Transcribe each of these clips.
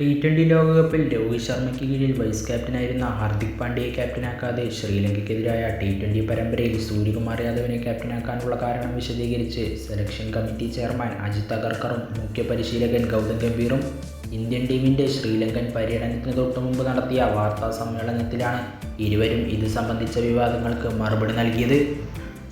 ടി20 ലോകകപ്പിൽ രോഹിത് ശർമ്മയ്ക്ക് കീഴിൽ വൈസ് ക്യാപ്റ്റനായിരുന്ന ഹാർദിക് പാണ്ഡ്യയെ ക്യാപ്റ്റനാക്കാതെ ശ്രീലങ്കയ്ക്കെതിരായ ടി20 പരമ്പരയിൽ സൂര്യകുമാർ യാദവിനെ ക്യാപ്റ്റനാക്കാനുള്ള കാരണം വിശദീകരിച്ച് സെലക്ഷൻ കമ്മിറ്റി ചെയർമാൻ അജിത് അഗർക്കറും മുഖ്യ പരിശീലകൻ ഗൗതം ഗംഭീറും ഇന്ത്യൻ ടീമിൻ്റെ ശ്രീലങ്കൻ പര്യടനത്തിന് തൊട്ടുമുമ്പ് നടത്തിയ വാർത്താ സമ്മേളനത്തിലാണ് ഇരുവരും ഇത് സംബന്ധിച്ച വിവാദങ്ങൾക്ക് മറുപടി നൽകിയത്.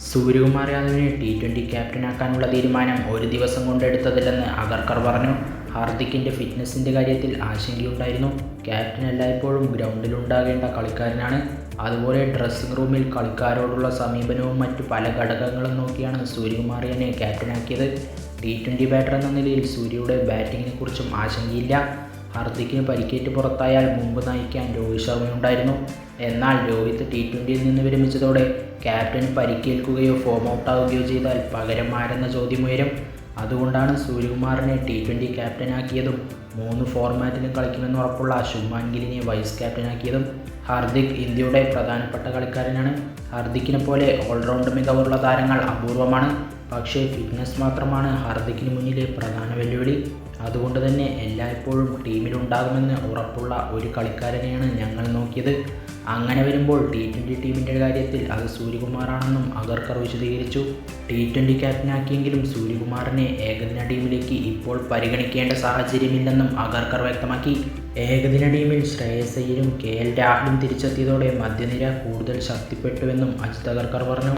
സൂര്യകുമാർ യാദവിനെ ടി20 ക്യാപ്റ്റനാക്കാനുള്ള തീരുമാനം ഒരു ദിവസം കൊണ്ടെടുത്തതില്ലെന്ന് അഗർക്കർ പറഞ്ഞു. ഹാർദിക്കിൻ്റെ ഫിറ്റ്നസിൻ്റെ കാര്യത്തിൽ ആശങ്കയുണ്ടായിരുന്നു. ക്യാപ്റ്റൻ എല്ലായ്പ്പോഴും ഗ്രൗണ്ടിലുണ്ടാകേണ്ട കളിക്കാരനാണ്. അതുപോലെ ഡ്രസ്സിംഗ് റൂമിൽ കളിക്കാരോടുള്ള സമീപനവും മറ്റു പല ഘടകങ്ങളും നോക്കിയാണ് സൂര്യകുമാറിനെ ക്യാപ്റ്റനാക്കിയത്. ടി20 ബാറ്റർ എന്ന നിലയിൽ സൂര്യയുടെ ബാറ്റിങ്ങിനെ കുറിച്ചും ആശങ്കയില്ല. ഹാർദിക്കിന് പരിക്കേറ്റ് പുറത്തായാൽ മുമ്പ് നയിക്കാൻ രോഹിത് ശർമ്മയുണ്ടായിരുന്നു. എന്നാൽ രോഹിത് ടി20യിൽ നിന്ന് വിരമിച്ചതോടെ ക്യാപ്റ്റന് പരിക്കേൽക്കുകയോ ഫോം ഔട്ടാവുകയോ ചെയ്താൽ പകരം ആരെന്ന ചോദ്യമുയരും. അതുകൊണ്ടാണ് സൂര്യകുമാറിനെ ടി20 ക്യാപ്റ്റനാക്കിയതും 3 ഫോർമാറ്റിലും കളിക്കുമെന്ന് ഉറപ്പുള്ള ശുഭ്മാൻ ഗില്ലിനെ വൈസ് ക്യാപ്റ്റനാക്കിയതും. ഹാർദിക് ഇന്ത്യയുടെ പ്രധാനപ്പെട്ട കളിക്കാരനാണ്. ഹാർദിക്കിനെ പോലെ ഓൾറൗണ്ട് മികവുള്ള താരങ്ങൾ അപൂർവമാണ്. പക്ഷേ ഫിറ്റ്നസ് മാത്രമാണ് ഹാർദിക്കിന് മുന്നിലെ പ്രധാന വെല്ലുവിളി. അതുകൊണ്ട് തന്നെ എല്ലായ്പ്പോഴും ടീമിലുണ്ടാകുമെന്ന് ഉറപ്പുള്ള ഒരു കളിക്കാരനെയാണ് ഞങ്ങൾ നോക്കിയത്. അങ്ങനെ വരുമ്പോൾ ടി20 ടീമിൻ്റെ കാര്യത്തിൽ അത് സൂര്യകുമാറാണെന്നും അഗർക്കർ വിശദീകരിച്ചു. ടി20 ക്യാപ്റ്റനാക്കിയെങ്കിലും സൂര്യകുമാറിനെ ഏകദിന ടീമിലേക്ക് ഇപ്പോൾ പരിഗണിക്കേണ്ട സാഹചര്യമില്ലെന്നും അഗർക്കർ വ്യക്തമാക്കി. ഏകദിന ടീമിൽ ശ്രേയസ് അയ്യരും KL രാഹുലും തിരിച്ചെത്തിയതോടെ മധ്യനിര കൂടുതൽ ശക്തിപ്പെട്ടുവെന്നും അജിത് അഗർക്കർ പറഞ്ഞു.